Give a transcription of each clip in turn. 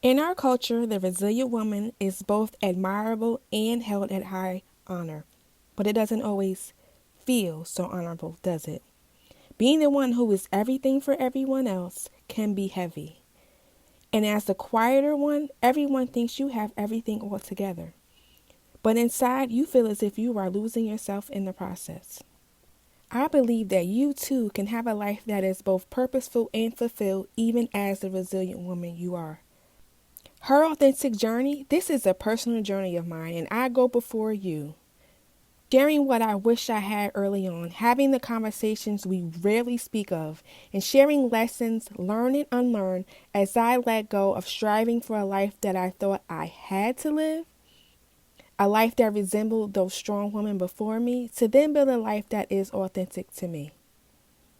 In our culture, the resilient woman is both admirable and held at high honor, but it doesn't always feel so honorable, does it? Being the one who is everything for everyone else can be heavy. And as the quieter one, everyone thinks you have everything all together. But inside, you feel as if you are losing yourself in the process. I believe that you too can have a life that is both purposeful and fulfilled, even as the resilient woman you are. Her authentic journey, this is a personal journey of mine, and I go before you, sharing what I wish I had early on, having the conversations we rarely speak of, and sharing lessons, learn and unlearn, as I let go of striving for a life that I thought I had to live, a life that resembled those strong women before me, to then build a life that is authentic to me.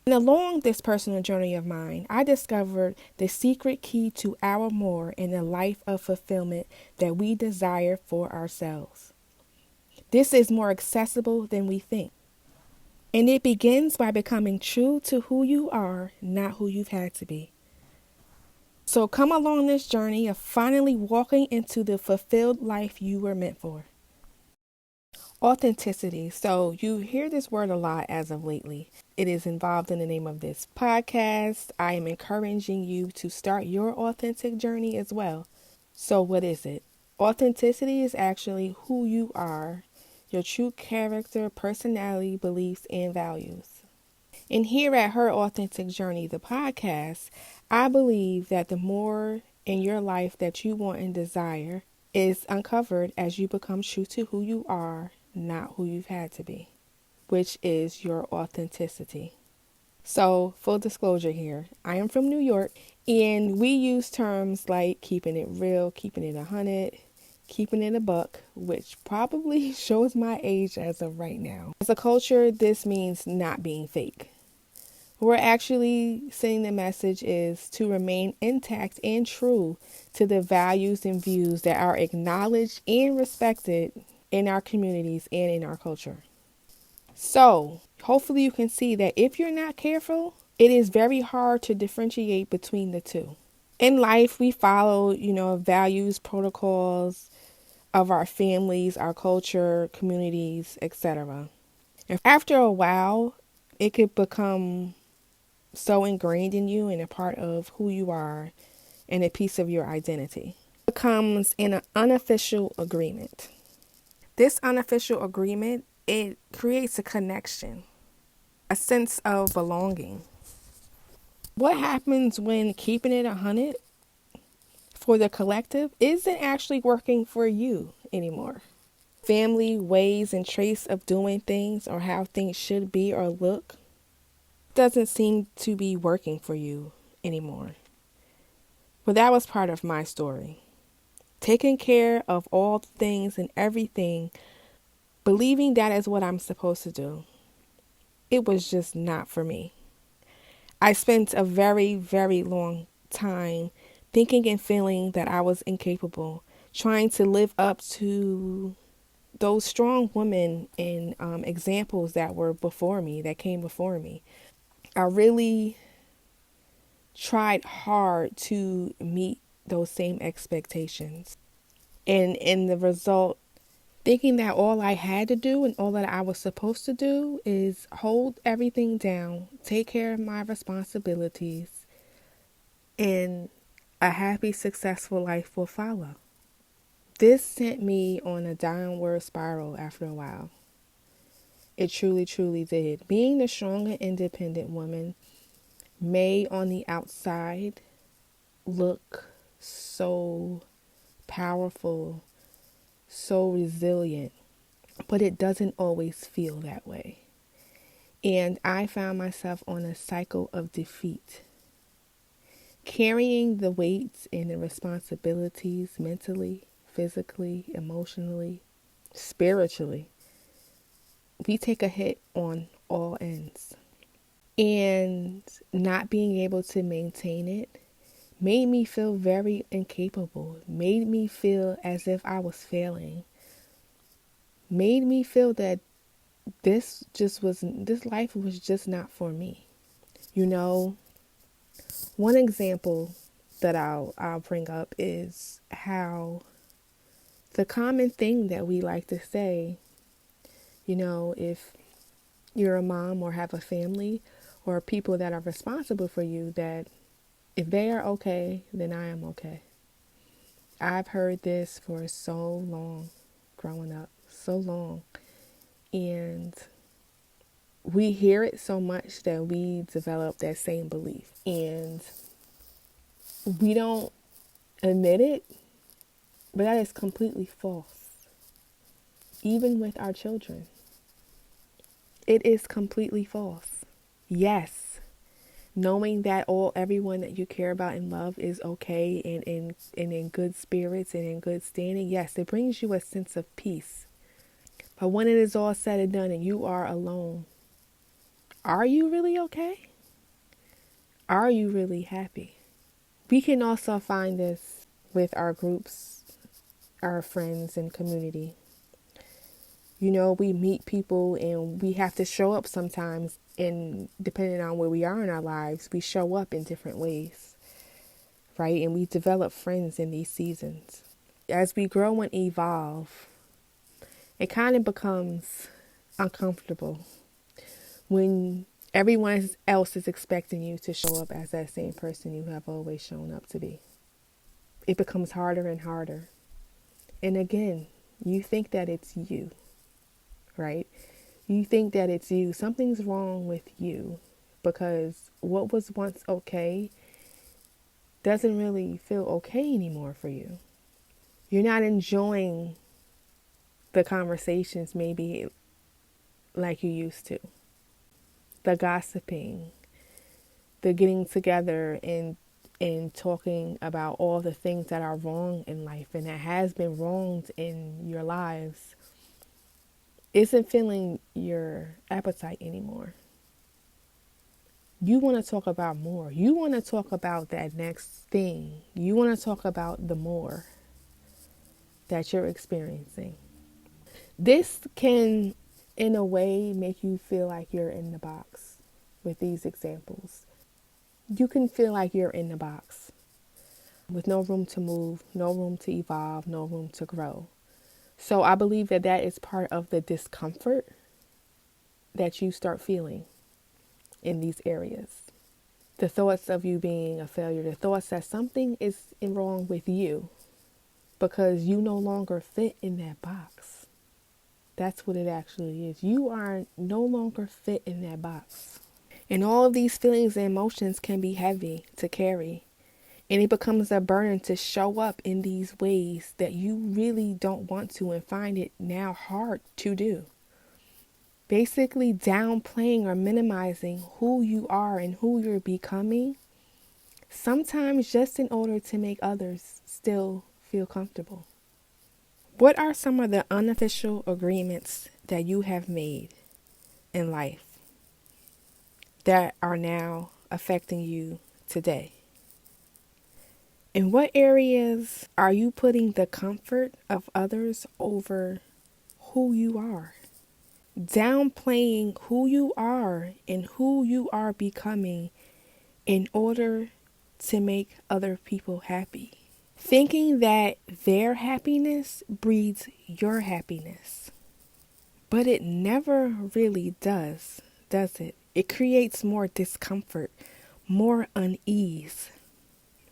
And along this personal journey of mine, I discovered the secret key to our more in the life of fulfillment that we desire for ourselves. This is more accessible than we think. And it begins by becoming true to who you are, not who you've had to be. So come along this journey of finally walking into the fulfilled life you were meant for. Authenticity. So you hear this word a lot as of lately. It is involved in the name of this podcast. I am encouraging you to start your authentic journey as well. So what is it? Authenticity is actually who you are, your true character, personality, beliefs, and values. And here at Her Authentic Journey, the podcast, I believe that the more in your life that you want and desire is uncovered as you become true to who you are, not who you've had to be, which is your authenticity. So, full disclosure here, I am from New York, and we use terms like keeping it real, keeping it 100, keeping it a buck, which probably shows my age as of right now. As a culture, this means not being fake. We're actually saying the message is to remain intact and true to the values and views that are acknowledged and respected in our communities and in our culture. So, hopefully you can see that if you're not careful, it is very hard to differentiate between the two. In life, we follow, values, protocols of our families, our culture, communities, etc. And after a while, it could become so ingrained in you and a part of who you are and a piece of your identity. It becomes an unofficial agreement. This unofficial agreement, it creates a connection, a sense of belonging. What happens when keeping it 100 for the collective isn't actually working for you anymore? Family ways and traits of doing things or how things should be or look doesn't seem to be working for you anymore. But that was part of my story. Taking care of all things and everything, believing that is what I'm supposed to do. It was just not for me. I spent a very, very long time thinking and feeling that I was incapable, trying to live up to those strong women and examples that were before me, that came before me. I really tried hard to meet those same expectations. And in the result, thinking that all I had to do and all that I was supposed to do is hold everything down, take care of my responsibilities, and a happy, successful life will follow. This sent me on a downward spiral after a while. It truly, truly did. Being the strong and independent woman may on the outside look so powerful, so resilient, but it doesn't always feel that way. And I found myself on a cycle of defeat, carrying the weights and the responsibilities mentally, physically, emotionally, spiritually. We take a hit on all ends. And not being able to maintain it made me feel very incapable, made me feel as if I was failing, made me feel that this life was just not for me. One example that I'll bring up is how the common thing that we like to say, if you're a mom or have a family or people that are responsible for you, that if they are okay, then I am okay. I've heard this for so long growing up, so long. And we hear it so much that we develop that same belief. And we don't admit it, but that is completely false. Even with our children, it is completely false. Yes, knowing that everyone that you care about and love is okay and in good spirits and in good standing, yes, it brings you a sense of peace. But when it is all said and done and you are alone, are you really okay? Are you really happy? We can also find this with our groups, our friends and community. We meet people and we have to show up sometimes, and depending on where we are in our lives, we show up in different ways, right? And we develop friends in these seasons. As we grow and evolve, it kind of becomes uncomfortable when everyone else is expecting you to show up as that same person you have always shown up to be. It becomes harder and harder. And again, you think that it's you, right? You think that it's you. Something's wrong with you because what was once okay doesn't really feel okay anymore for you. You're not enjoying the conversations maybe like you used to. The gossiping, the getting together and talking about all the things that are wrong in life and that has been wronged in your lives isn't filling your appetite anymore. You want to talk about more. You want to talk about that next thing. You want to talk about the more that you're experiencing. This can, in a way, make you feel like you're in the box with these examples. You can feel like you're in the box with no room to move, no room to evolve, no room to grow. So I believe that that is part of the discomfort that you start feeling in these areas. The thoughts of you being a failure, the thoughts that something is wrong with you because you no longer fit in that box. That's what it actually is. You are no longer fit in that box. And all of these feelings and emotions can be heavy to carry. And it becomes a burden to show up in these ways that you really don't want to and find it now hard to do. Basically downplaying or minimizing who you are and who you're becoming, sometimes just in order to make others still feel comfortable. What are some of the unofficial agreements that you have made in life that are now affecting you today? In what areas are you putting the comfort of others over who you are? Downplaying who you are and who you are becoming in order to make other people happy. Thinking that their happiness breeds your happiness. But it never really does it? It creates more discomfort, more unease,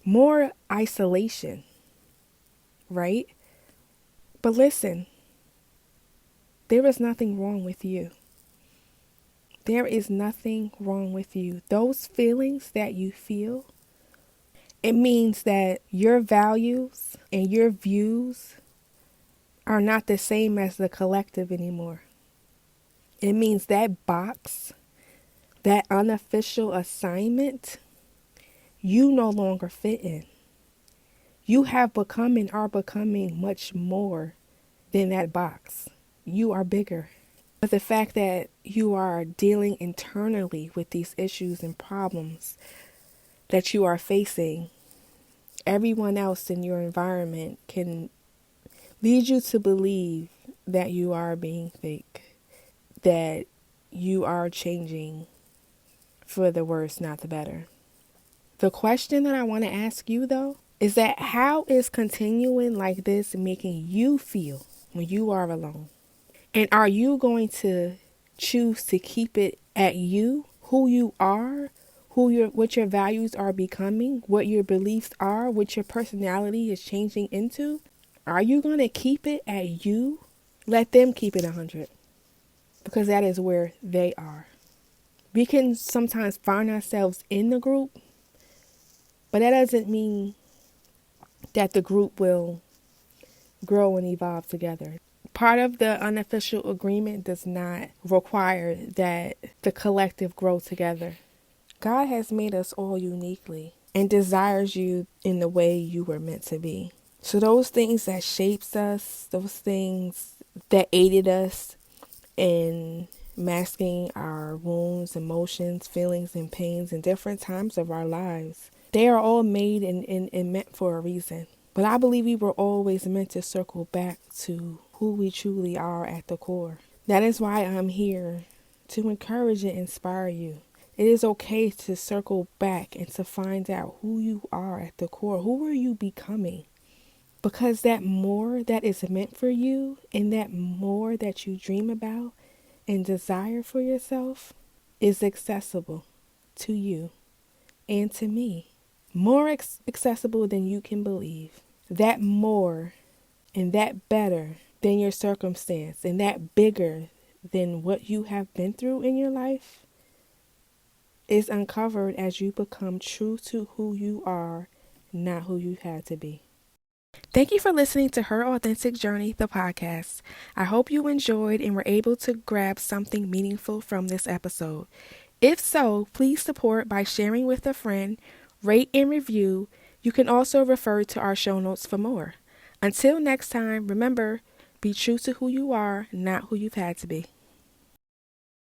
more isolation, right? But listen, there is nothing wrong with you. There is nothing wrong with you. Those feelings that you feel, it means that your values and your views are not the same as the collective anymore. It means that box, that unofficial assignment, you no longer fit in. You have become and are becoming much more than that box. You are bigger. But the fact that you are dealing internally with these issues and problems that you are facing, everyone else in your environment can lead you to believe that you are being fake, that you are changing for the worse, not the better. The question that I want to ask you, though, is that how is continuing like this making you feel when you are alone? And are you going to choose to keep it at you, who you are, what your values are becoming, what your beliefs are, what your personality is changing into? Are you going to keep it at you? Let them keep it 100, because that is where they are. We can sometimes find ourselves in the group, but that doesn't mean that the group will grow and evolve together. Part of the unofficial agreement does not require that the collective grow together. God has made us all uniquely and desires you in the way you were meant to be. So those things that shapes us, those things that aided us in masking our wounds, emotions, feelings, and pains in different times of our lives, they are all made and meant for a reason. But I believe we were always meant to circle back to who we truly are at the core. That is why I'm here, to encourage and inspire you. It is okay to circle back and to find out who you are at the core. Who are you becoming? Because that more that is meant for you, and that more that you dream about and desire for yourself, is accessible to you and to me. More accessible than you can believe. That more and that better than your circumstance, and that bigger than what you have been through in your life, is uncovered as you become true to who you are, not who you had to be. Thank you for listening to Her Authentic Journey, the podcast. I hope you enjoyed and were able to grab something meaningful from this episode. If so, please support by sharing with a friend, rate and review. You can also refer to our show notes for more. Until next time, remember, be true to who you are, not who you've had to be.